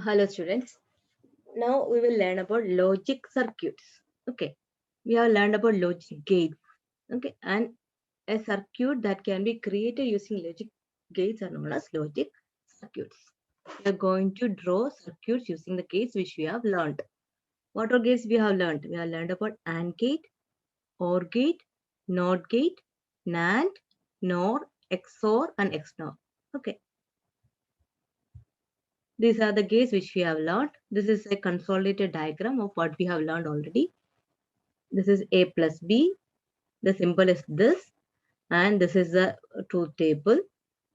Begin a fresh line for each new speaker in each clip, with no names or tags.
Hello students. Now we will learn about logic circuits. Okay. We have learned about logic gates. Okay. And a circuit that can be created using logic gates are known as logic circuits. We are going to draw circuits using the gates which we have learned. What are gates we have learned? We have learned about AND gate, OR gate, NOT gate, NAND, NOR, XOR and XNOR. Okay. These are the gates which we have learned. This is a consolidated diagram of what we have learned already. This is A plus B. The symbol is this. And this is the truth table.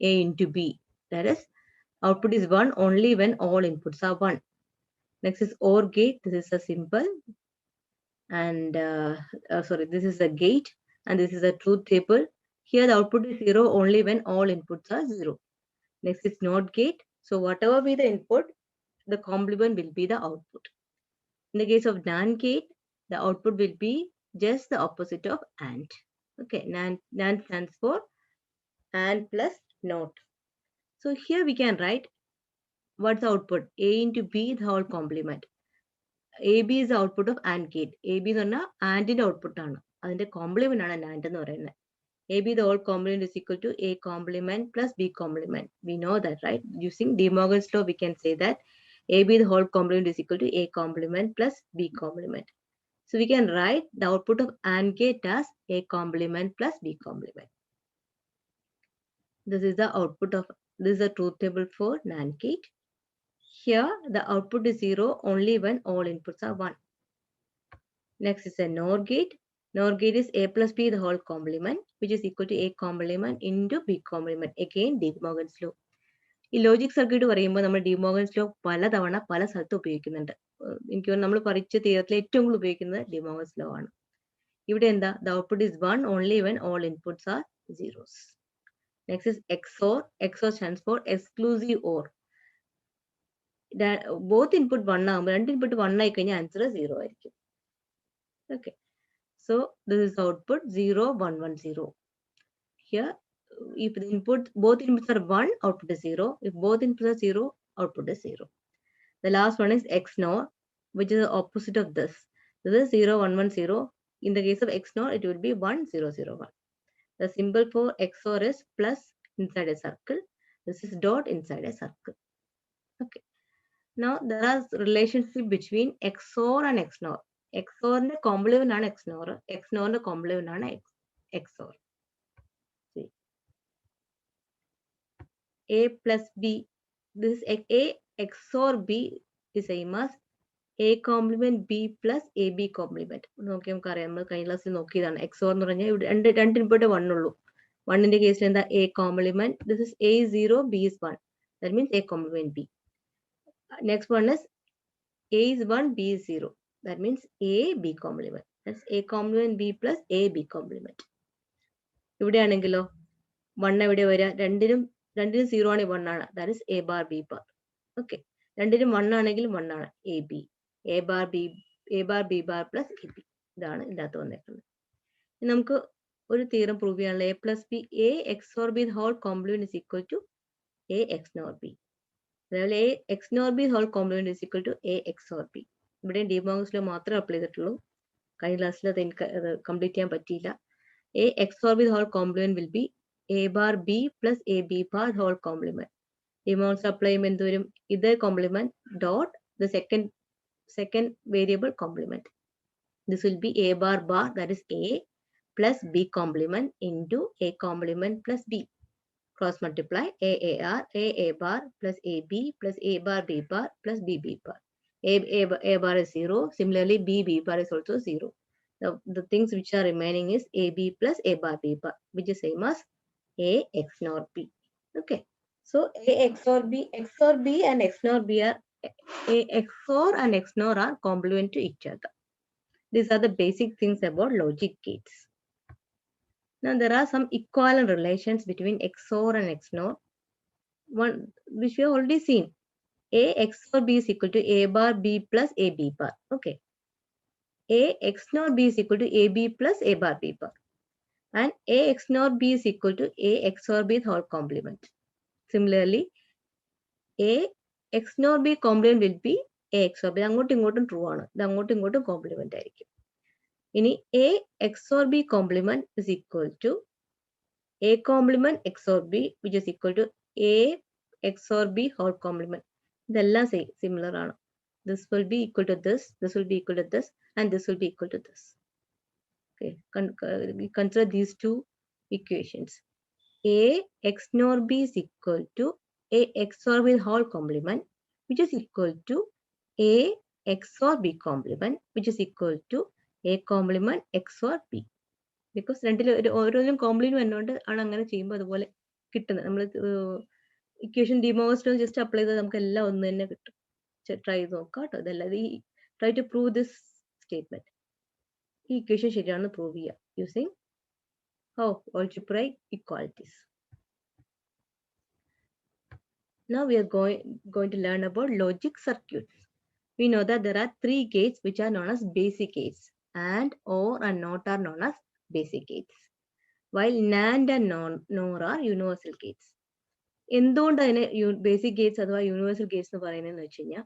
A into B. That is, output is 1 only when all inputs are 1. Next is OR gate. This is a symbol. And this is a gate. And this is a truth table. Here the output is 0 only when all inputs are 0. Next is NOT gate. So whatever be the input, the complement will be the output. In the case of NAND gate, the output will be just the opposite of AND. Okay, NAND stands for AND plus NOT. So here we can write what's the output? A into B, the whole complement. AB is the output of AND gate. AB is AND in output. And the complement is NAND. AB the whole complement is equal to A complement plus B complement. We know that, right? Using De Morgan's law, we can say that AB the whole complement is equal to A complement plus B complement. So we can write the output of AND gate as A complement plus B complement. This is the output of, this is the truth table for NAND gate. Here the output is 0 only when all inputs are 1. Next is a NOR gate. NOR gate is A plus B the whole complement, which is equal to A complement into B complement. Again, De Morgan's law. ഈ logic circuit പറയുമ്പോൾ നമ്മൾ D Morgan's law പലതവണ പല സ്ഥലത്ത് ഉപയോഗിക്കുന്നുണ്ട്. എനിക്ക് നമ്മൾ പഠിച്ച തിയറത്തിൽ ഏറ്റവും കൂടുതൽ ഉപയോഗിക്കുന്നത് ഡി മോർഗൻസ് ലോ ആണ്. ഇവിടെ എന്താ? The output is 1 only when all inputs are zeros. Next is XOR. XOR stands for exclusive OR. Both input 1 ആകുമ്പോൾ രണ്ട് ഇൻപുട്ട് 1 ആയി കഴിഞ്ഞാൽ ആൻസർ 0 ആയിരിക്കും. Okay. So this is output 0, 1, 1, 0. Here, if the input, both inputs are 1, output is 0. If both inputs are 0, output is 0. The last one is XNOR, which is the opposite of this. This is 0, 1, 1, 0. In the case of XNOR, it will be 1, 0, 0, 1. The symbol for XOR is plus inside a circle. This is dot inside a circle. Okay. Now there are relationship between XOR and XNOR. XOR ന്റെ complement ആണ് XNOR. XNOR ന്റെ complement ആണ് XOR. See. A plus B. This is A XOR B is same as A complement B plus AB complement. നോക്കി നമുക്കറിയാം, നമ്മൾ കഴിഞ്ഞ ക്ലാസ്സിൽ നോക്കിയതാണ്. XOR എന്ന് പറഞ്ഞാൽ ഇവിടെ രണ്ട് ഇൻപുട്ട് 1 ഉള്ളൂ. 1ന്റെ കേസിൽ എന്താ? A complement. This is A is 0, B is 1. That means A complement B. Next one is A is 1, B is 0. That means A B complement. That's A complement B plus A B complement. ഇവിടെയാണെങ്കിലോ 1 എവിടെ വരിക? രണ്ടിനും 0 ആണെങ്കിൽ 1 ആണ്. That is A bar B bar. Okay. രണ്ടിനും 1 ആണെങ്കിൽ 1 ആണ്. A B. A bar B bar plus AB. ഇതാണ് ഇതിനകത്ത് വന്നേക്കുന്നത്. നമുക്ക് ഒരു തിയറം പ്രൂവ് ചെയ്യാനുള്ള A plus B, A XOR B whole complement is equal to A XNOR B. അതേപോലെ A XNOR B whole complement is equal to A XOR B. ഇവിടെ D Morgan's law മാത്രമേ apply ചെയ്തിട്ടുള്ളൂ. കഴിഞ്ഞ ക്ലാസ്സിൽ അത് എനിക്ക് complete ചെയ്യാൻ പറ്റിയില്ല. A XOR B whole complement will be A bar B plus A B bar whole complement. D Morgan's apply ചെയ്യുമ്പോൾ എന്ത് വരും? ഇത് complement dot the second variable complement. This will be A bar bar, that is A plus B complement into A complement plus B. Cross multiply A bar plus AB plus A bar B bar plus B bar. A bar is 0. Similarly, B bar is also 0. The things which are remaining is AB plus A bar B bar, which is same as A XNOR B. Okay. So A XOR B and XNOR B are XOR and XNOR are complement to each other. These are the basic things about logic gates. Now there are some equivalent relations between XOR and XNOR, one which we have already seen. A XOR B is equal to A bar B plus A B bar. Okay. A XNOR B is equal to AB plus A bar B bar. And A XNOR B is equal to A XOR B whole complement. Similarly, A X nor B complement will be A XOR B. അങ്ങോട്ടും ഇങ്ങോട്ടും true ആണ്. ഇത് അങ്ങോട്ടും ഇങ്ങോട്ടും complement ആയിരിക്കും. ഇനി A XOR B complement is equal to A complement XOR B, which is equal to A XOR B whole complement. ഇതെല്ലാം similar ആണ്. This will be equal to this will be equal to this, and this will be equal to this. Okay, consider these two equations. A X nor B is equal to A XOR B whole complement, which is equal to A XOR B complement, which is equal to A complement XOR B. Because രണ്ടിൽ ഓരോന്നിലും complement വന്നുകൊണ്ട് ആണ് അങ്ങനെ ചെയ്യുമ്പോൾ അതുപോലെ കിട്ടുന്നത്. നമ്മൾ equation ഡിമോസ്റ്റർ just apply ചെയ്താൽ നമുക്ക് എല്ലാം ഒന്ന് തന്നെ കിട്ടും. ട്രൈ ചെയ്ത് നോക്കാം കേട്ടോ. ഇതല്ലാതെ ഈ try to prove this statement. ഈ ഇക്വേഷൻ ശരിയാണെന്ന് പ്രൂവ് ചെയ്യുക using algebraic equalities. Now we are going to learn about logic circuits. We know that there are 3 gates which are known as basic gates, and OR and NOT are known as basic gates, while NAND and NOR are universal gates. എന്തുകൊണ്ട് അതിനെ basic Gates അഥവാ universal Gates എന്ന് പറയുന്നതെന്ന് വെച്ച് കഴിഞ്ഞാൽ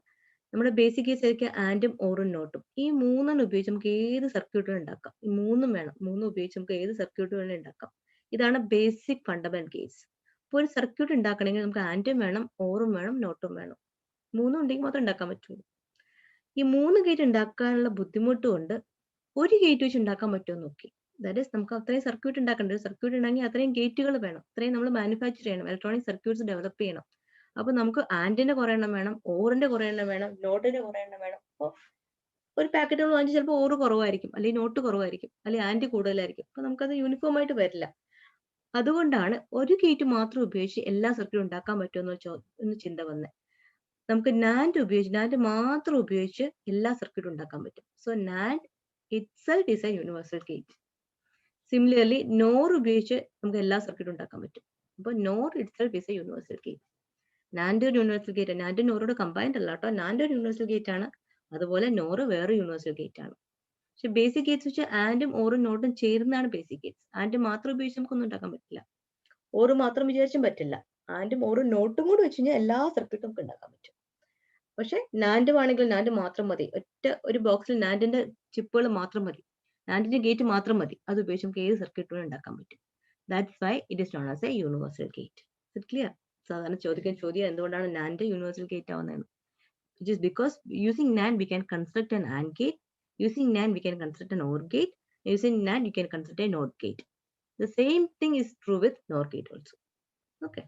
നമ്മുടെ basic Gates ആയിരിക്കും ആൻഡും ഓറും നോട്ടും. ഈ മൂന്നെണ്ണം ഉപയോഗിച്ച് നമുക്ക് ഏത് സർക്യൂട്ടുകൾ ഉണ്ടാക്കാം. ഈ മൂന്നും വേണം. മൂന്നും ഉപയോഗിച്ച് നമുക്ക് ഏത് സർക്യൂട്ടുകൾ ഉണ്ടാക്കാം. ഇതാണ് ബേസിക് ഫണ്ടമെന്റൽ ഗേറ്റ്സ്. ഇപ്പോൾ ഒരു സർക്യൂട്ട് ഉണ്ടാക്കണമെങ്കിൽ നമുക്ക് ആൻഡും വേണം, ഓറും വേണം, നോട്ടും വേണം. മൂന്നും ഉണ്ടെങ്കിൽ മാത്രം ഉണ്ടാക്കാൻ പറ്റുള്ളൂ. ഈ 3 ഗേറ്റ് ഉണ്ടാക്കാനുള്ള ബുദ്ധിമുട്ട് കൊണ്ട് ഒരു ഗേറ്റ് വെച്ച് ഉണ്ടാക്കാൻ പറ്റുമോ നോക്കി. ദാറ്റ് ഈസ് നമുക്ക് അത്രയും സർക്യൂട്ട് ഉണ്ടാക്കേണ്ട. ഒരു സർക്യൂട്ട് ഉണ്ടെങ്കിൽ അത്രയും ഗേറ്റുകൾ വേണം. അത്രയും നമ്മൾ മാനുഫാക്ചർ ചെയ്യണം. ഇലക്ട്രോണിക് സർക്യൂട്ട്സ് ഡെവലപ്പ് ചെയ്യണം. അപ്പൊ നമുക്ക് ആൻഡിന്റെ കുറെ എണ്ണം വേണം, ഓറിന്റെ കുറെ എണ്ണം വേണം, നോട്ടിന്റെ കുറെ എണ്ണം വേണം. അപ്പോൾ ഒരു പാക്കറ്റ് വാങ്ങിച്ച് ചിലപ്പോൾ ഓറ് കുറവായിരിക്കും, അല്ലെങ്കിൽ നോട്ട് കുറവായിരിക്കും, അല്ലെങ്കിൽ ആൻഡ് കൂടുതലായിരിക്കും. അപ്പൊ നമുക്കത് യൂണിഫോം ആയിട്ട് വരില്ല. അതുകൊണ്ടാണ് ഒരു ഗേറ്റ് മാത്രം ഉപയോഗിച്ച് എല്ലാ സർക്യൂട്ടും ഉണ്ടാക്കാൻ പറ്റുമെന്ന് ചിന്ത വന്നത്. നമുക്ക് നാൻഡ് മാത്രം ഉപയോഗിച്ച് എല്ലാ സർക്യൂട്ടും ഉണ്ടാക്കാൻ പറ്റും. So NAND itself is a universal gate. Similarly, NOR ഉപയോഗിച്ച് നമുക്ക് എല്ലാ സർക്യൂട്ടും ഉണ്ടാക്കാൻ പറ്റും. അപ്പോൾ NOR itself is a universal gate. NAND ഒരു യൂണിവേഴ്സൽ ഗേറ്റ്. നാൻഡ് നോറോട് കമ്പൈൻഡ് അല്ല കേട്ടോ. നാൻഡ് ഒരു യൂണിവേഴ്സൽ ഗേറ്റ് ആണ്. അതുപോലെ NOR വേറെ യൂണിവേഴ്സൽ ഗേറ്റ് ആണ്. പക്ഷെ ബേസിക് ഗേറ്റ്സ് വെച്ച് ആൻഡും ഓറും നോട്ടും ചേരുന്നതാണ് ബേസിക് ഗേറ്റ്സ്. ആൻഡ് മാത്രം ഉപയോഗിച്ച് നമുക്കൊന്നും ഉണ്ടാക്കാൻ പറ്റില്ല. ഓറ് മാത്രം വിചാരിച്ചും പറ്റില്ല. ആൻഡും ഓറും നോട്ടും കൂടി വെച്ച് കഴിഞ്ഞാൽ എല്ലാ സർക്യൂട്ടും നമുക്ക് ഉണ്ടാക്കാൻ പറ്റും. പക്ഷെ നാൻഡ് ആണെങ്കിൽ നാൻഡ് മാത്രം മതി. ഒറ്റ ഒരു ബോക്സിൽ നാൻഡിന്റെ ചിപ്പുകൾ മാത്രം മതി. നാൻഡിന്റെ ഗേറ്റ് മാത്രം മതി. അത് ഉപയോഗിച്ച് നമുക്ക് ഏത് സർക്യൂട്ടുകളും ഉണ്ടാക്കാൻ പറ്റും. That's why it is known as a universal gate. It clear? സാധാരണ ചോദ്യം എന്തുകൊണ്ടാണ് നാൻഡ് യൂണിവേഴ്സൽ ഗേറ്റ് ആവുന്നതെന്ന്. It is because using NAND we can construct an AND gate. Using NAND we can construct an OR gate. Using NAND you can construct a NOT gate. The same thing is true with NOR gate also. Okay.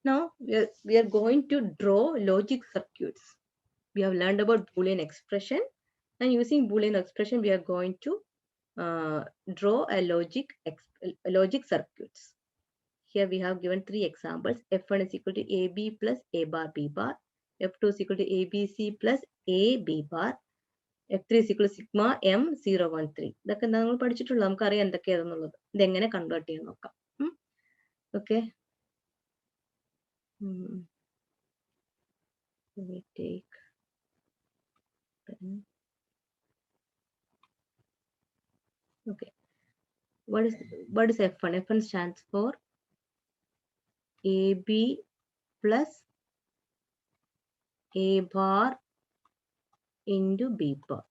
Now we are going to draw logic circuits. We have learned about Boolean expression, and using Boolean expression we are going to draw a logic circuits. Here we have given 3 examples. F1 is equal to AB plus A bar B bar. F2 is equal to ABC plus A B bar. F3 is equal to sigma M013. ഇതൊക്കെ നമ്മൾ പഠിച്ചിട്ടുള്ളൂ. നമുക്കറിയാം എന്തൊക്കെയാണെന്നുള്ളത്. ഇതെങ്ങനെ convert ചെയ്യാൻ നോക്കാം. Okay. Let me take pen. Okay. What is F1? F1 stands for AB plus A bar into B bar.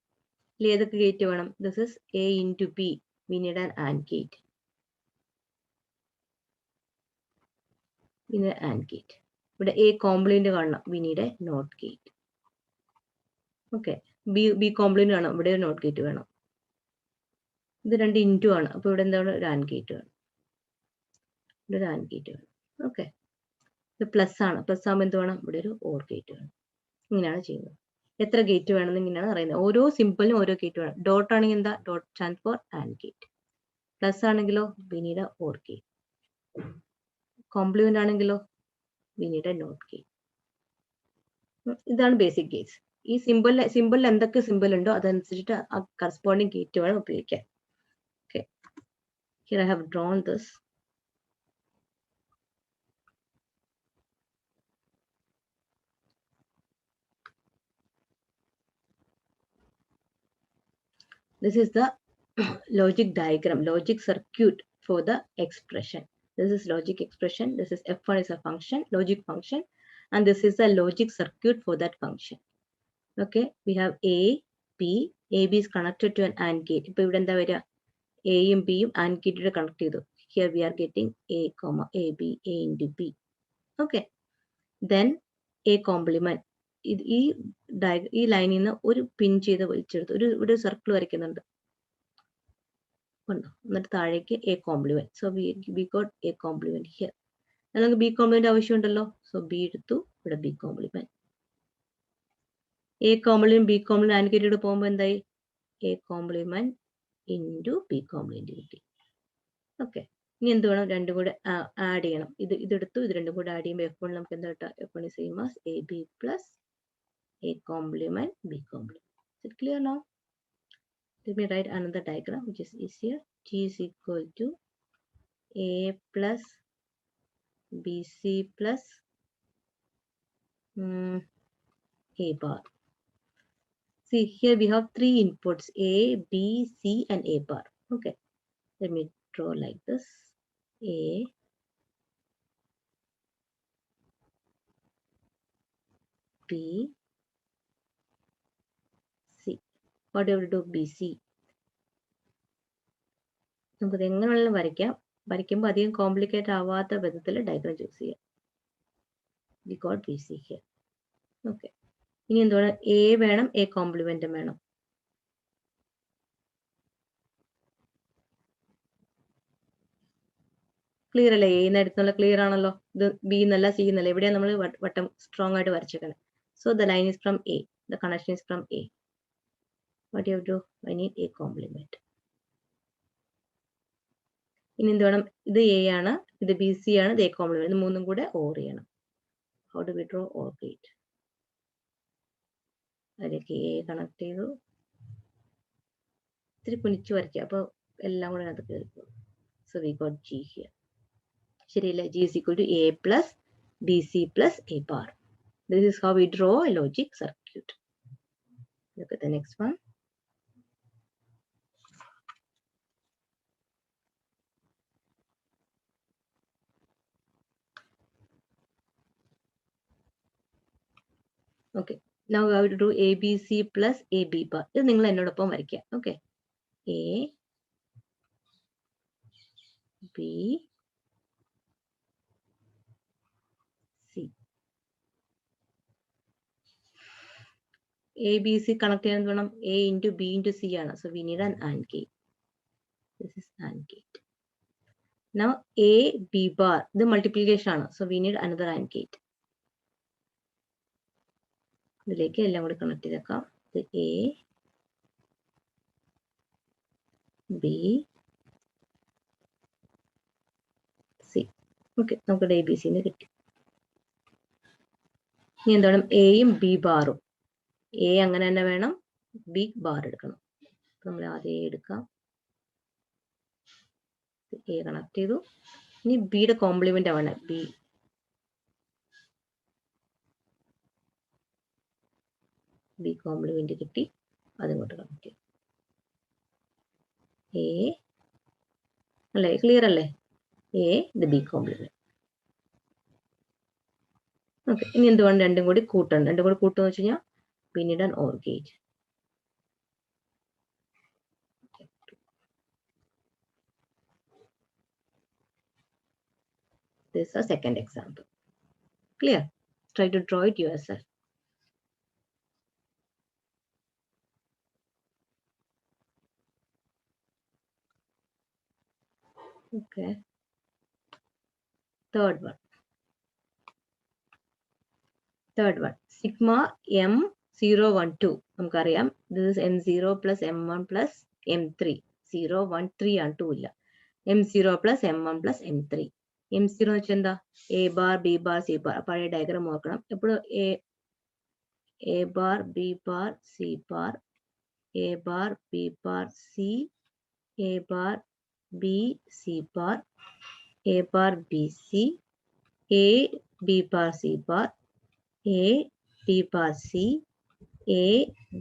ഏതൊക്കെ gate വേണം? This is A into B. We need an AND gate. ഇവിടെ A complement കാണണം. We need a NOT gate. Okay. B complement കാണണം. ഇവിടെ ഒരു NOT gate വേണം. ഇത് 2 into ആണ്. അപ്പൊ ഇവിടെ എന്താണ്? ഒരു AND gate വേണം. ഇവിടെ ഒരു AND gate വേണം. ഓക്കെ. ഇത് പ്ലസ് ആണ്. പ്ലസ് ആകുമ്പോൾ എന്ത് വേണം? ഇവിടെ ഒരു OR ഗേറ്റ് വേണം. ഇങ്ങനെയാണ് ചെയ്യുന്നത്. എത്ര ഗേറ്റ് വേണമെന്ന് ഇങ്ങനെയാണ് പറയുന്നത്. ഓരോ സിമ്പിളിനും ഓരോ ഗേറ്റ് വേണം. ഡോട്ട് ആണെങ്കിൽ എന്താ? Dot stand for AND gate. Plus ആണെങ്കിലോ we need a OR gate. Complement ആണെങ്കിലോ we need a NOT gate. ഇതാണ് ബേസിക് ഗേറ്റ്സ്. ഈ സിമ്പിളിൽ എന്തൊക്കെ സിമ്പിൾ ഉണ്ടോ അതനുസരിച്ചിട്ട് ആ കറസ്പോണ്ടിങ് ഗേറ്റ് വേണം ഉപയോഗിക്കാൻ. Okay. Here I have drawn this. This is the logic diagram, logic circuit for the expression. This is logic expression. This is F1 is a function, logic function, and this is a logic circuit for that function. Okay, we have A, B. AB is connected to an AND gate. ഇപ്പോൾ ഇവിടെ എന്താ വരിക? A യും B യും AND gate connect ചെയ്തു. Here we are getting A, AB, A into B. Okay. Then A complement. ഈ ലൈനിൽ നിന്ന് ഒരു പിൻ ചെയ്ത് വലിച്ചെടുത്ത് ഒരു സർക്കിൾ വരയ്ക്കുന്നുണ്ട്. എന്നിട്ട് താഴേക്ക് A complement. So we got A complement here. അല്ലെങ്കിൽ B complement ആവശ്യമുണ്ടല്ലോ. So B എടുത്തു, ഇവിടെ B complement. A complement B complement AND gate പോകുമ്പോൾ എന്തായി? A complement into B complement കിട്ടി. ഓക്കെ, ഇനി എന്ത് വേണം? രണ്ടും കൂടെ ആഡ് ചെയ്യണം. ഇതെടുത്തു, ഇത് രണ്ടും കൂടെ ആഡ് ചെയ്യുമ്പോൾ F1 നമുക്ക് എന്താ കിട്ടുക? F1 is same as AB plus A complement B complement. Is it clear now? Let me write another diagram which is easier. G is equal to A plus BC plus A bar. See, here we have three inputs, A, B, C and A bar. Okay, let me draw like this. A, B, C. What do you have to do? BC. നമുക്കത് എങ്ങനെ വേണമെങ്കിലും വരയ്ക്കാം. വരയ്ക്കുമ്പോൾ അധികം complicate ആവാത്ത വിധത്തിൽ diagram choose ചെയ്യാം. We got BC here. Okay, ഇനി എന്താണ്? A വേണം, A കോംപ്ലിമെന്റും വേണം. ക്ലിയർ അല്ലേ? A എടുത്തുള്ള ക്ലിയർ ആണല്ലോ. ഇത് B എന്നല്ല C എന്നല്ല, എവിടെയാണ് നമ്മൾ വട്ടം സ്ട്രോങ് ആയിട്ട് വരച്ചേക്കണം. So the line is from A, the connection is from A. What you have to? I need A complement. ഇനി എന്ത് വേണം? ഇത് A ആണ്, ഇത് BC ആണ്, ഇത് A കോംപ്ലിമെന്റ്. ഇത് മൂന്നും കൂടെ ഓർ ചെയ്യണം. How do we draw or gate? അതിലേക്ക് A കണക്ട് ചെയ്തു, ഇത്തിരി കുനിച്ചു വരയ്ക്കുക, അപ്പോൾ എല്ലാം കൂടെ അത് കയറിപ്പോ. So we got G here. ശരിയല്ലേ? G is equal to A plus BC plus A bar. This is how we draw a logic circuit. Look at the next one. Okay, now we have to do ABC plus AB bar. ഇത് നിങ്ങൾ എന്നോടൊപ്പം വരയ്ക്കുക. Okay, A, B, C. ABC connect ചെയ്യാൻ വേണം A into B into C ആണ്. So we need an AND gate. This is AND gate. Now A, B bar, ഇത് multiplication ആണ്. So we need another AND gate. ഇതിലേക്ക് എല്ലാം കൂടി connect ചെയ്തേക്കാം. ഇത് A, B, C. ഓക്കെ, നമുക്ക് ABC കിട്ടി. ഇനി എന്താണ്? എയും B ബാറും. A അങ്ങനെ തന്നെ വേണം, B ബാർ എടുക്കണം. നമ്മൾ ആദ്യം എടുക്കാം. A കണക്ട് ചെയ്തു. ഇനി ബിയുടെ കോംപ്ലിമെന്റ് ആണ് B. B കോംപ്ലിമെന്റ് കിട്ടി, അതിങ്ങോട്ട് കണക്ട് ചെയ്തു. A അല്ലേ? ക്ലിയർ അല്ലേ? A, ഇത് B കോംപ്ലിമെന്റ്. ഓക്കെ, ഇനി എന്തുകൊണ്ട് രണ്ടും കൂടി കൂട്ടണം? രണ്ടും കൂടി കൂട്ടുമെന്ന് വെച്ച് കഴിഞ്ഞാൽ we need an OR gate. This is a second example. Clear? Try to draw it yourself. Okay. Third one. Sigma M012. നമുക്കറിയാം, this is M0 plus M1 plus M3. 0, 1, 3 ആണ്, 2 ഇല്ല. M0 plus M1 plus M3. M0 എന്ന് വെച്ചാൽ എന്താ? A bar, B bar, C bar. പഴയ diagram ഓർക്കണം. എപ്പോഴും A bar, B bar, C bar, A bar, B bar, C, A bar, B, C bar, A bar, B, C, A, B bar, C bar, A, B bar, C, A,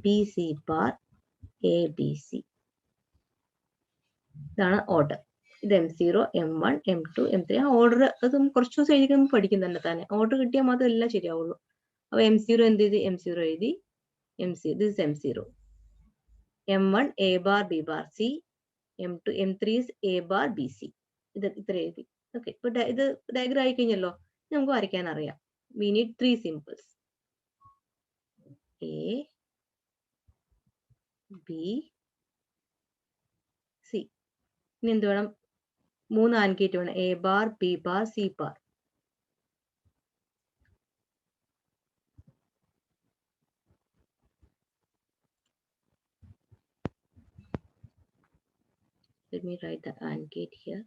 B, C bar, A, B, C. ഇതാണ് order. ഇത് M0, M1, M2, M3. ആ order അത് കുറച്ച് ദിവസം എഴുതി പഠിക്കും തന്നെ. Order കിട്ടിയാൽ മാത്രം എല്ലാം ശരിയാവുള്ളൂ. അപ്പൊ M0 എന്ത് ചെയ്ത് M0 എഴുതി. M0, this is M0. M1 A bar B bar C. M2 M3 is A bar B C. ഇത് ഇത്ര എഴുതി. ഓക്കെ, ഇപ്പൊ ഇത് ഡയഗ്രം ആയി കഴിഞ്ഞല്ലോ, നമുക്ക് വരയ്ക്കാൻ അറിയാം. We need 3 symbols. A B C. ഇനി എന്ത് വേണം? 3 AND ഗേറ്റ് വേണം. A bar B bar C bar. Let me write the AND gate here.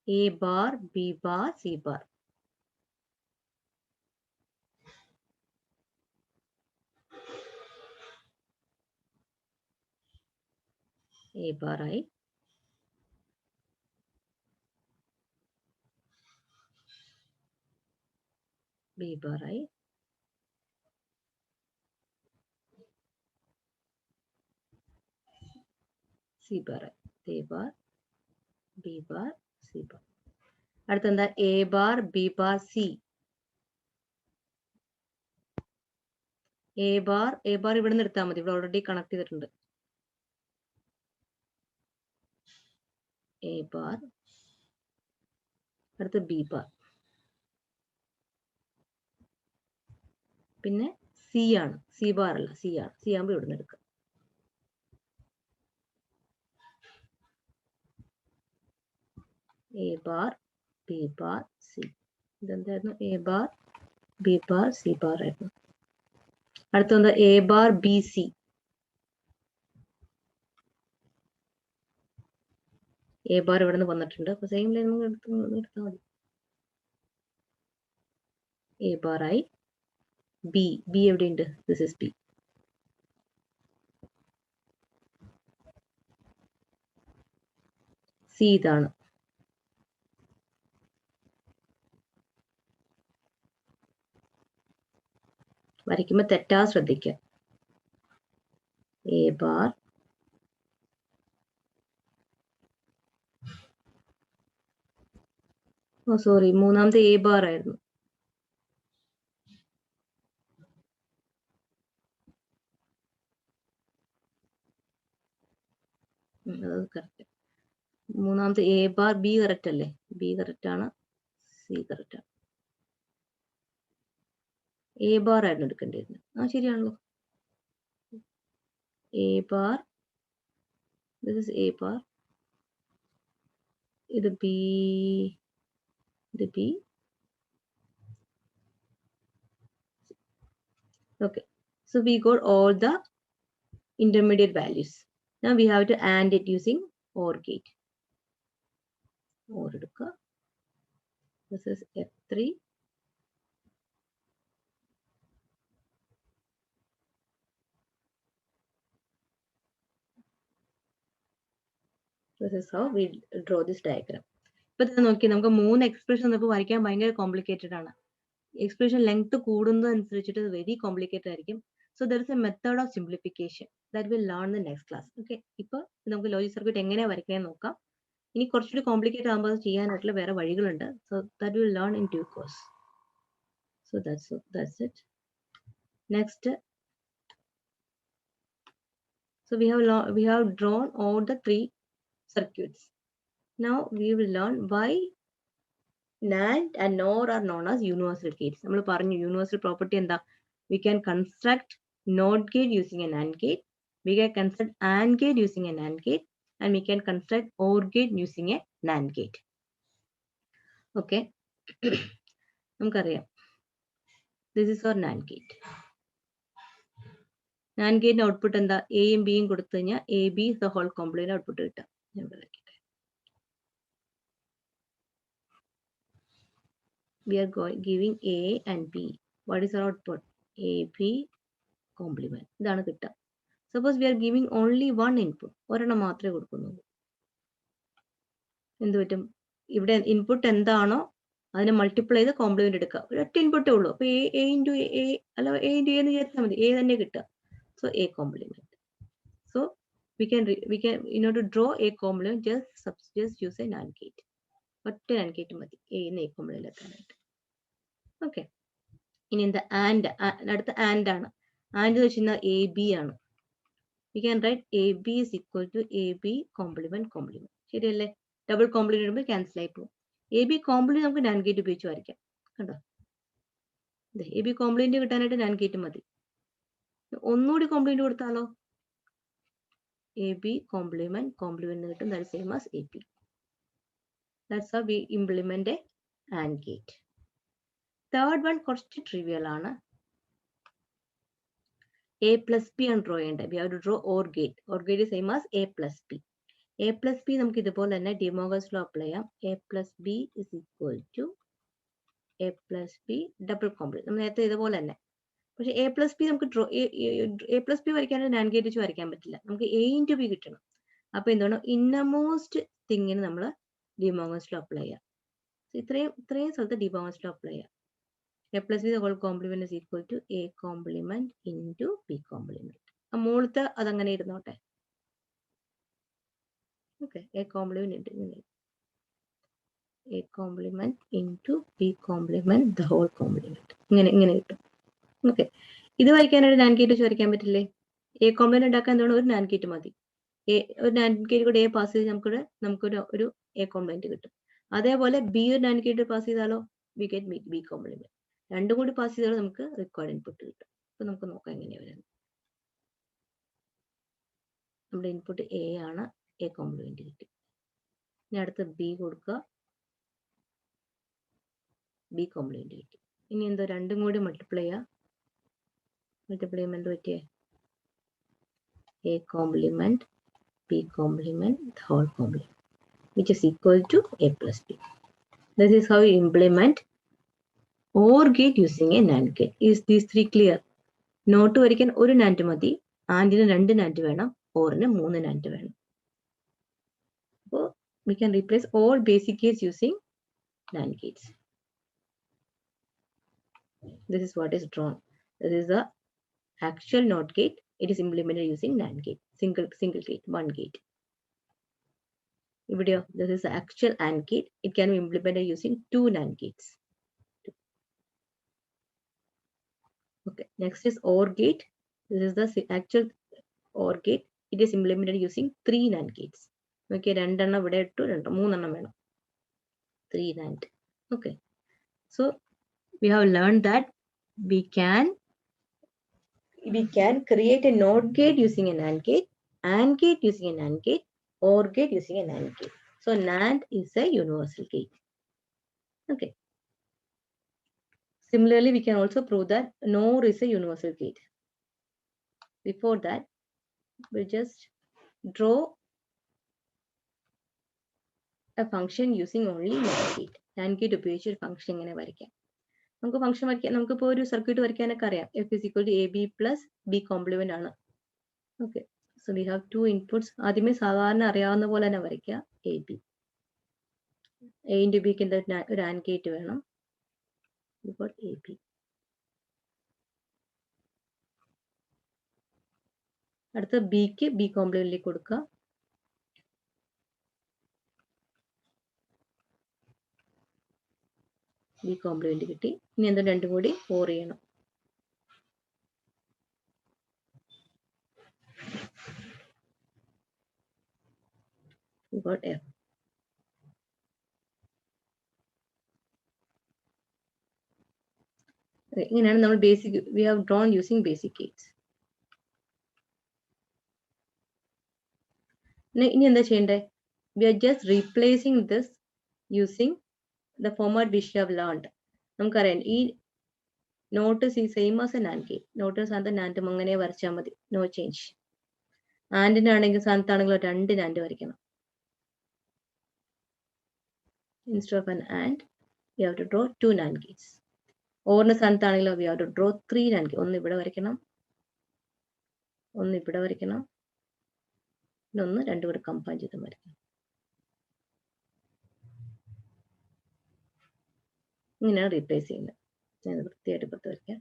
A bar B bar C bar. A bar I. B bar I. C bar I. A bar B bar C bar. അടുത്ത എന്താ? A bar B bar C. A bar ഇവിടെ നിന്ന് എടുത്താൽ മതി. ഇവിടെ already connect ചെയ്തിട്ടുണ്ട്. A bar. അടുത്ത B bar. പിന്നെ C ആണ്. C bar അല്ല, C ആണ്. C ആകുമ്പോൾ ഇവിടെ നിന്ന് എടുക്കുക. A bar B bar C. ഇതെന്തായിരുന്നു? A bar B bar C bar ആയിരുന്നു. അടുത്ത A bar B C. A bar ഇവിടെ നിന്ന് വന്നിട്ടുണ്ട്. അപ്പൊ സെയിം ലൈൻ നമുക്ക് എടുത്താൽ മതി. A bar I. B എവിടെയുണ്ട്? This is B. C ഇതാണ്. വരയ്ക്കുമ്പോൾ തെറ്റാതെ ശ്രദ്ധിക്കുക. A bar സോറി, മൂന്നാമത്തെ A bar ആയിരുന്നു. അത് കറക്റ്റ്. മൂന്നാമത്തെ A bar B കറക്റ്റ് അല്ലേ? B കറക്റ്റ് ആണ്, C കറക്റ്റ് ആണ്. A bar ആയിരുന്നു എടുക്കേണ്ടിയിരുന്നത്. ആ ശരിയാണല്ലോ. A bar, this is A bar. ഇത് B, ഇത് B. Okay, so we got all the intermediate values. Now we have to AND it using OR gate. OR എടുക്കുക. This is F3. This is how we draw this diagram. ഇപ്പൊ തന്നെ നോക്കി, നമുക്ക് 3 expression നമുക്ക് വരയ്ക്കാൻ ഭയങ്കര complicated ആണ്. Expression length കൂടുന്നതനുസരിച്ചിട്ട് very complicated ആയിരിക്കും. So there is A method of simplification that will learn in next class. Okay, ഇപ്പൊ നമുക്ക് ലോജിക് സർക്യൂട്ട് എങ്ങനെ വരയ്ക്കാൻ നോക്കാം. ഇനി കുറച്ചുകൂടി കോംപ്ലിക്കേറ്റഡ് ആകുമ്പോൾ അത് ചെയ്യാനായിട്ടുള്ള വേറെ വഴികളുണ്ട്. So that will learn in due course. So that's it. Next, so we have drawn all the 3 circuits. Now we will learn why NAND and NOR are known as universal gates. നമ്മൾ പറഞ്ഞു universal property എന്താ? We can construct NOT gate using a NAND gate. We can construct AND gate using a NAND gate. And we can construct OR gate using a NAND gate. Okay. നമുക്കറിയാം. This is our NAND gate. NAND gate output എന്താ? A യും B യും കൊടുത്തു കഴിഞ്ഞാൽ AB is the whole complement output കിട്ടും. We are giving A and B. What is our output? AB complement. ഇതാണ് കിട്ടുക. Suppose we are giving only one input. ഒരെണ്ണം മാത്രമേ കൊടുക്കുന്നുള്ളൂ. എന്ത് പറ്റും? ഇവിടെ ഇൻപുട്ട് എന്താണോ അതിനെ മൾട്ടിപ്ലൈ ചെയ്ത് കോംപ്ലിമെന്റ് എടുക്കുക. ഒരൊറ്റ ഇൻപുട്ടേ ഉള്ളൂ. അപ്പൊ A into A അല്ല A into A എന്ന് വിചാരിച്ചാൽ മതി. A തന്നെ കിട്ടുക. So A complement. So we can in order to draw a complement, just use a NAND gate. ഒറ്റ NAND gate മതി എന്ന് A complement എത്താനായിട്ട്. ഓക്കെ, ഇനി എന്താ ആൻഡ്, അടുത്ത ആൻഡ് ആണ്. ആൻഡ് എന്ന് വെച്ചാൽ AB ആണ്. we can write AB is equal to AB complement complement. ശരിയല്ലേ? ഡബിൾ കോംപ്ലിമെന്റ് വരുമ്പോൾ ക്യാൻസൽ ആയി പോകും. AB കോംപ്ലിമെന്റ് നമുക്ക് NAND ഗേറ്റ് ഉപയോഗിച്ച് വരയ്ക്കാം. കണ്ടോ, AB കോംപ്ലിമെന്റ് കിട്ടാനായിട്ട് NAND ഗേറ്റ് മതി. ഒന്നുകൂടി കോംപ്ലിമെന്റ് കൊടുത്താലോ, AB complement complement കിട്ടും. that is same as AP. That's how we implement a AND gate. Third one കുറച്ച് ട്രിവിയൽ ആണ്. A plus B ആണ് ഡ്രോ ചെയ്യേണ്ടത്. we have to draw OR gate. OR gate is same as A plus B. A plus B നമുക്ക് ഇതുപോലെ തന്നെ De Morgan's law apply ചെയ്യാം. A plus B is equal to A plus B double complement. നമ്മൾ നേരത്തെ ഇതുപോലെ തന്നെ. പക്ഷെ A plus B നമുക്ക് A plus B വരയ്ക്കാനായിട്ട് NAND ഗേറ്റ് വെച്ച് വരയ്ക്കാൻ പറ്റില്ല. നമുക്ക് A into B കിട്ടണം. അപ്പൊ എന്താണ്, ഇന്നമോസ്റ്റ് തിങ്ങിന് നമ്മൾ De Morgan's law അപ്ലൈ ചെയ്യാം. ഇത്രയും സ്ഥലത്ത് De Morgan's law അപ്ലൈ ചെയ്യാം. A plus B the whole complement is equal to A complement into B complement. ആ മുകളിലത്തെ അതങ്ങനെ ഇരുന്നോട്ടെ. Okay, A complement into A complement into B complement the whole complement. ഇങ്ങനെ കിട്ടും. ഓക്കെ, ഇത് വരയ്ക്കാനായിട്ട് NAND gate വെച്ച് വരയ്ക്കാൻ പറ്റില്ലേ? A complement ഉണ്ടാക്കാൻ എന്താണ്, ഒരു NAND ഗേറ്റ് മതി. ഒരു NAND ഗേറ്റ് കൂടെ A പാസ് ചെയ്ത് നമുക്കൊരു A complement കിട്ടും. അതേപോലെ B ഒരു NAND ഗേറ്റ് പാസ് ചെയ്താലോ, we get B complement. രണ്ടും കൂടി പാസ് ചെയ്താൽ നമുക്ക് റിക്വയർഡ് ഇൻപുട്ട് കിട്ടും. അപ്പൊ നമുക്ക് നോക്കാം എങ്ങനെയാ വരുന്നത്. നമ്മുടെ ഇൻപുട്ട് A ആണ്, A കോംപ്ലിമെന്റ് കിട്ടി. ഇനി അടുത്ത് B കൊടുക്കുക, B കോംപ്ലിമെന്റ് കിട്ടി. ഇനി എന്തോ രണ്ടും കൂടി മൾട്ടിപ്ലൈ ചെയ്യുമ്പോൾ എന്ത് പറ്റിയേ, A complement B complement the whole complement which is equal to A plus B. This is how you implement OR gate using a NAND gate. Is these three clear? Not വരയ്ക്കാൻ ഒരു NAND മതി, ആൻഡിന് 2 NAND വേണം, ഓറിന് 3 NAND വേണം. അപ്പോൾ we can replace all basic gates using NAND gates. This is what is drawn. This is the actual NOT gate. It is implemented using NAND gate. Single gate, one gate. Video. This is the actual AND gate. It can be implemented using 2 NAND gates. Okay. Next is OR gate. This is the actual OR gate. It is implemented using 3 NAND gates. Okay. 2 എണ്ണം ഇവിടെ ഇട്ടു, 3 എണ്ണം വേണം. 3 NAND. Okay. So we have learned that we can create a NOT gate using a NAND gate, AND gate using a NAND gate, OR gate using a NAND gate. So NAND is a universal gate. Okay. Similarly, we can also prove that NOR is a universal gate. Before that, we just draw a function using only NAND gate. NAND gate ഉപയോഗിച്ച് ഒരു function ഇങ്ങനെ വരയ്ക്കാം. നമുക്ക് function വരയ്ക്കാം, നമുക്കിപ്പോൾ ഒരു circuit വരയ്ക്കാനൊക്കെ അറിയാം. F is equal to AB plus B complement ആണ്. Okay, so we have 2 inputs. ആദ്യമേ സാധാരണ അറിയാവുന്ന പോലെ തന്നെ വരയ്ക്കുക. AB, A into B ക്ക് ഒരു AND ഗേറ്റ് വേണം. AB. അടുത്ത ബിക്ക് B കോംപ്ലിമെന്റിലേക്ക് കൊടുക്കുക. B കോംപ്ലിമെന്റ് കിട്ടി. ഇനി എന്താ, രണ്ടും കൂടി OR ചെയ്യണം. We got F. ഇങ്ങനെയാണ് നമ്മൾ basic, we have drawn using basic gates. ഇനി എന്താ ചെയ്യണ്ടേ? We are just replacing this using the format which we have learned. നമുക്കറിയാം ഈ not same as a NAND gate. Not സ്ഥാനത്ത് NAND അങ്ങനെ വരച്ചാൽ മതി, നോ ചേഞ്ച്. ആൻഡിനാണെങ്കിൽ സ്ഥാനത്താണെങ്കിലും 2 NAND വരയ്ക്കണം. Instead of an AND, we have to draw 2 NAND gates. ഓറിന്റെ സ്ഥാനത്താണെങ്കിലും we have to draw 3 NAND gates. ഒന്ന് ഇവിടെ വരയ്ക്കണം, ഒന്ന് ഇവിടെ വരയ്ക്കണം, ഒന്ന് രണ്ടും കൂടെ കമ്പൈൻ ചെയ്ത് വരയ്ക്കണം. ഇങ്ങനെയാണ് റീപ്ലേസ് ചെയ്യുന്നത്. ഞാൻ വൃത്തിയായിട്ട് പുറത്ത് വരയ്ക്കാം.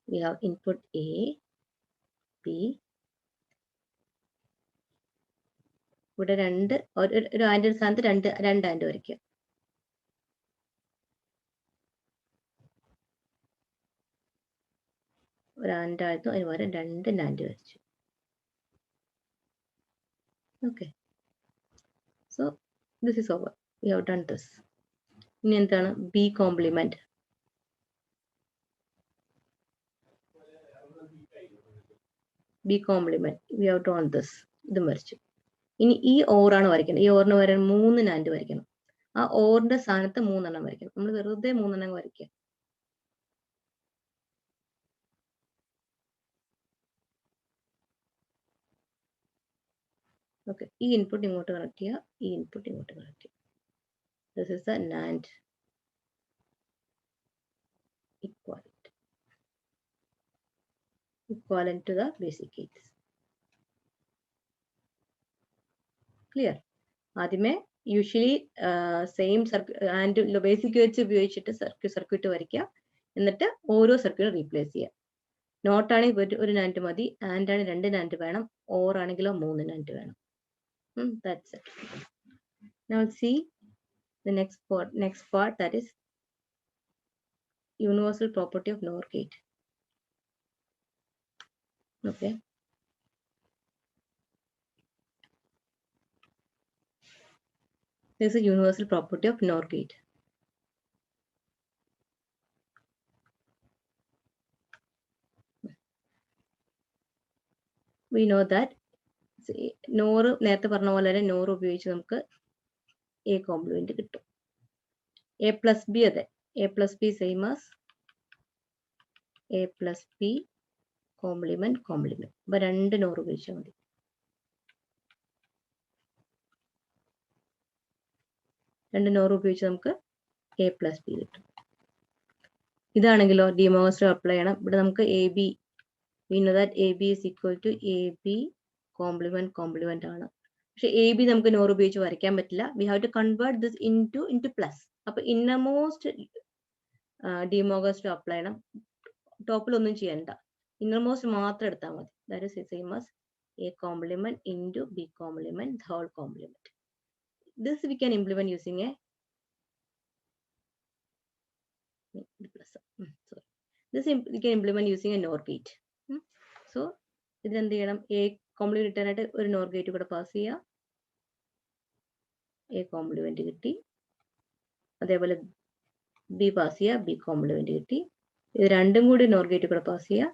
we have input A, B. ഇവിടെ ഒരു ആൻഡ് സ്ഥാനത്ത് രണ്ട് ആൻഡ് വരയ്ക്കുക. ഒരു ആൻഡ് ആയിരുന്നു, അതിന് പകരം രണ്ട് നാൻഡ് വരച്ചു. Okay, so this is over. We have done this. ഇനി എന്താണ് B complement? B complement we have drawn this. ഇതും വരച്ചു. ഇനി ഈ ഓറാണ് വരയ്ക്കുന്നത്. ഈ ഓറിന് വരാൻ 3 നാൻഡ് വരയ്ക്കണം. ആ ഓറിന്റെ സ്ഥാനത്ത് 3 എണ്ണം വരയ്ക്കണം. നമ്മൾ വെറുതെ 3 എണ്ണം വരയ്ക്കുക. ഓക്കെ, ഈ ഇൻപുട്ട് ഇങ്ങോട്ട് കണക്ട് ചെയ്യുക, ഈ ഇൻപുട്ട് ഇങ്ങോട്ട് കണക്ട് ചെയ്യുക. This is the NAND equivalent to the basic gates. Clear? ആദ്യമേ usually same and basic Gates ഉപയോഗിച്ചിട്ട് സർക്യൂട്ട് വരയ്ക്കുക. എന്നിട്ട് ഓരോ സർക്യൂട്ടും റീപ്ലേസ് ചെയ്യുക. നോട്ട് ആണെങ്കിൽ ഒരു നാൻഡ് മതി, ആൻഡ് ആണ് 2 നാൻഡ് വേണം, ഓർ ആണെങ്കിലോ 3 നാൻഡ് വേണം. That's it. Now see the next part, that is universal property of NOR gate. Okay, this is a universal property of NOR gate. We know that NOR നേരത്തെ പറഞ്ഞ പോലെ തന്നെ NOR ഉപയോഗിച്ച് നമുക്ക് A complement കിട്ടും. A plus B അതെ, A plus B same as A plus B complement. അപ്പൊ 2 NOR ഉപയോഗിച്ചാൽ മതി. രണ്ട് NOR ഉപയോഗിച്ച് നമുക്ക് A plus B കിട്ടും. ഇതാണെങ്കിലോ De Moivre's law അപ്ലൈ ചെയ്യണം. ഇവിടെ നമുക്ക് AB, we know that AB is equal to AB complement ആണ്. പക്ഷെ AB നമുക്ക് NOR ഉപയോഗിച്ച് വരയ്ക്കാൻ പറ്റില്ല. We have to convert this into plus. അപ്പൊ innermost De Moivre's law apply ചെയ്യണം. ടോപ്പിൽ ഒന്നും ചെയ്യണ്ട, ഇന്നർമോസ്റ്റ് മാത്രം എടുത്താൽ മതി. That is same as A complement into B complement, the whole complement. This we can implement using a this we can implement using a NOR gate. So ഇതിന് എന്ത് ചെയ്യണം? A കോംപ്ലിമെന്റ് കിട്ടാനായിട്ട് ഒരു NOR ഗേറ്റ് കൂടെ pass ചെയ്യുക. A complement കിട്ടി. അതേപോലെ B pass ചെയ്യുക, B കോംപ്ലിമെന്റ് കിട്ടി. ഇത് രണ്ടും കൂടി NOR ഗേറ്റ് കൂടെ പാസ് ചെയ്യുക.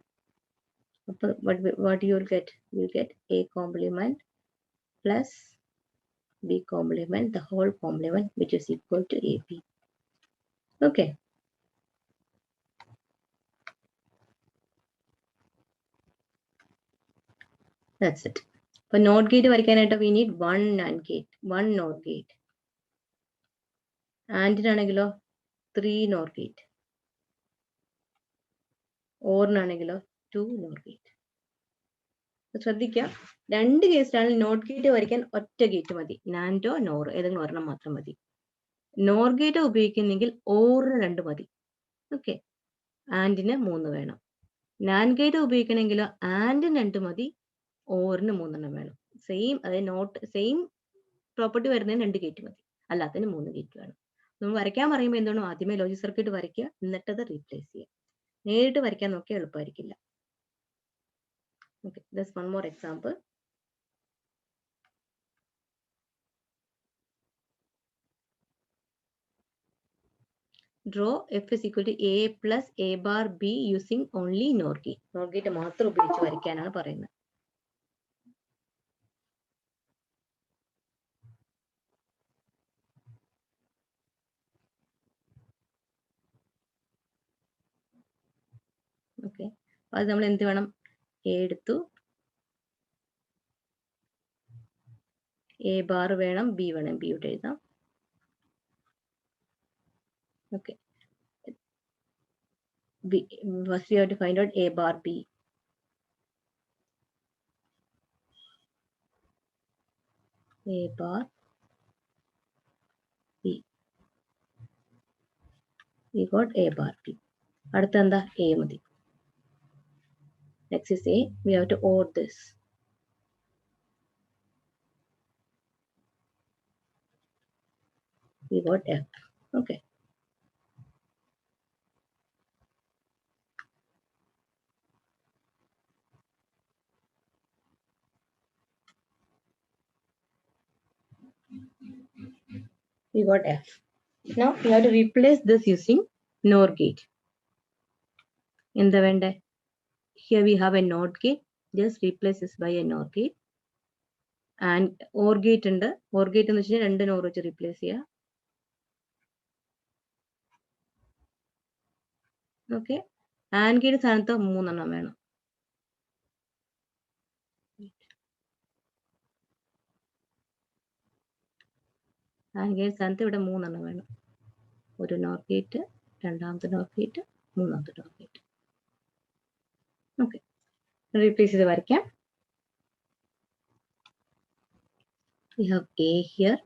അപ്പോൾ what you will get? You will get A complement plus B complement, the whole complement, which is equal to AB. Okay. That's it. For NOT gate വരയ്ക്കാനായിട്ട് we need one NAND gate, one NOR gate. AND ആണെങ്കിലോ 3 NOR gate. OR ആണെങ്കിലോ 2 NOR gate. ശ്രദ്ധിക്കുക, രണ്ട് കേസിലാണ് not gate വരയ്ക്കാൻ ഒറ്റ gate മതി. നാൻഡോ nor ഏതെങ്കിലും ഒരെണ്ണം മാത്രം മതി. നോർ ഗേറ്റ് ഉപയോഗിക്കുന്നെങ്കിൽ ഓറിന് 2 മതി. ഓക്കെ, ആൻഡിന് 3 വേണം. നാൻഡ് ഗേറ്റ് ഉപയോഗിക്കണമെങ്കിലോ ആൻഡിന് 2 മതി, ഓറിന് 3 എണ്ണം വേണം. സെയിം, അതായത് നോട്ട് സെയിം പ്രോപ്പർട്ടി വരുന്നതിന് 2 ഗേറ്റ് മതി, അല്ലാത്തതിന് 3 ഗേറ്റ് വേണം. നമ്മൾ വരയ്ക്കാൻ പറയുമ്പോൾ എന്താണ്, ആദ്യമേ ലോജിക് സർക്യൂട്ട് വരയ്ക്കുക, എന്നിട്ടത് റീപ്ലേസ് ചെയ്യുക. നേരിട്ട് വരയ്ക്കാൻ നോക്കിയാൽ എളുപ്പമായിരിക്കില്ല. Okay, there's one more example. Draw F is equal to A plus A bar B using only NOR gate. NOR gate മാത്രം ഉപയോഗിച്ച് വരയ്ക്കാനാണ് പറയുന്നത്. ഓക്കെ, അത് നമ്മൾ എന്ത് വേണം? A എടുത്തു, A bar വേണം, B വേണം, B ഇവിടെ എഴുതാം. Okay, first we have to find out A bar B. A bar B. We got A bar B. അടുത്ത എന്താ? A മതി. Next is A. We have to OR this. We got F. Okay. We got F. Now we have to replace this using NOR gate. In the vendor, here we have a NOT gate. Just replace this by a NOR gate. And OR gate and OR gate in the രണ്ട് NOR വെച്ച് replace here. Okay. AND gate സ്ഥാനത്ത് 3 എണ്ണം വേണം. AND gate സ്ഥാനത്ത് ഇവിടെ 3 എണ്ണം വേണം. ഒരു NOR gate, രണ്ടാമത്തെ NOR gate, മൂന്നാമത്തെ NOR gate. Okay. Replace ചെയ്ത് വരയ്ക്കാം. We have A here.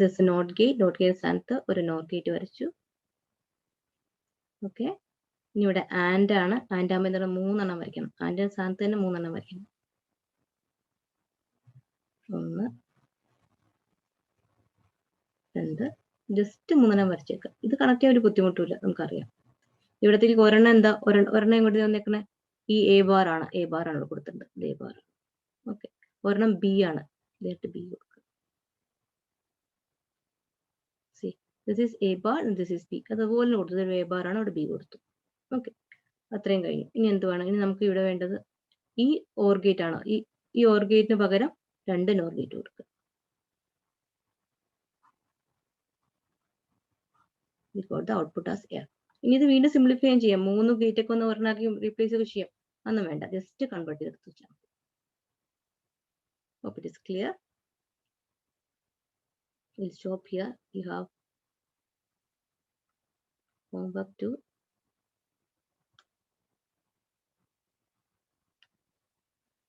This NOT gate സ്ഥാനത്ത് ഒരു NOR gate വരച്ചു. Okay. ഇനി ഇവിടെ AND ആണ്. AND ആകുമ്പോൾ എന്താണ് 3 എണ്ണം വരയ്ക്കണം. AND സ്ഥാനത്ത് തന്നെ 3 എണ്ണം വരയ്ക്കണം. 1, 2, ജസ്റ്റ് 3 എണ്ണം വരച്ചേക്കാം. ഇത് കണക്ട് ചെയ്യാൻ ഒരു ബുദ്ധിമുട്ടില്ല, നമുക്കറിയാം. ഇവിടത്തേക്ക് ഒരെണ്ണം എന്താ, ഒരെണ്ണം ഇങ്ങോട്ട് വന്നേക്കണേ ഈ A bar ആണ്. A bar ആണ് കൊടുത്തിട്ടുണ്ട്. A bar. ഓക്കെ. ഒരെണ്ണം B ആണ്. ഇതിട്ട് B കൊടുക്കുക. See, this is A bar and this is B. അതുപോലെ കൊടുത്തത് A bar ആണ്, അവിടെ B കൊടുത്തു. ഓക്കെ. അത്രയും കഴിഞ്ഞു. ഇനി എന്ത് വേണം? ഇനി നമുക്ക് ഇവിടെ വേണ്ടത് ഈ OR ഗേറ്റ് ആണ്. ഈ OR ഗേറ്റിന് പകരം 2 NOR ഗേറ്റ് കൊടുക്കുക. We got the output as F. ഇനി ഇത് വീണ്ടും സിംപ്ലിഫൈ ചെയ്യാം. 3 ഗേറ്റ് ഒക്കെ ഒന്ന് ഒരെണ്ണാക്കി റീപ്ലേസ് ഒക്കെ ചെയ്യാം. അതൊന്നും വേണ്ട, ജസ്റ്റ് കൺവേർട്ട് ചെയ്തെടുത്ത് വെച്ചാൽ. Hope it is clear. We'll stop here. You have homework 2.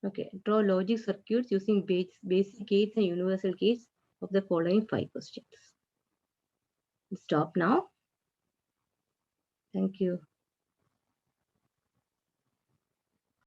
Okay, draw logic circuits using basic gates and universal gates of the following 5 questions. Stop now. Thank you.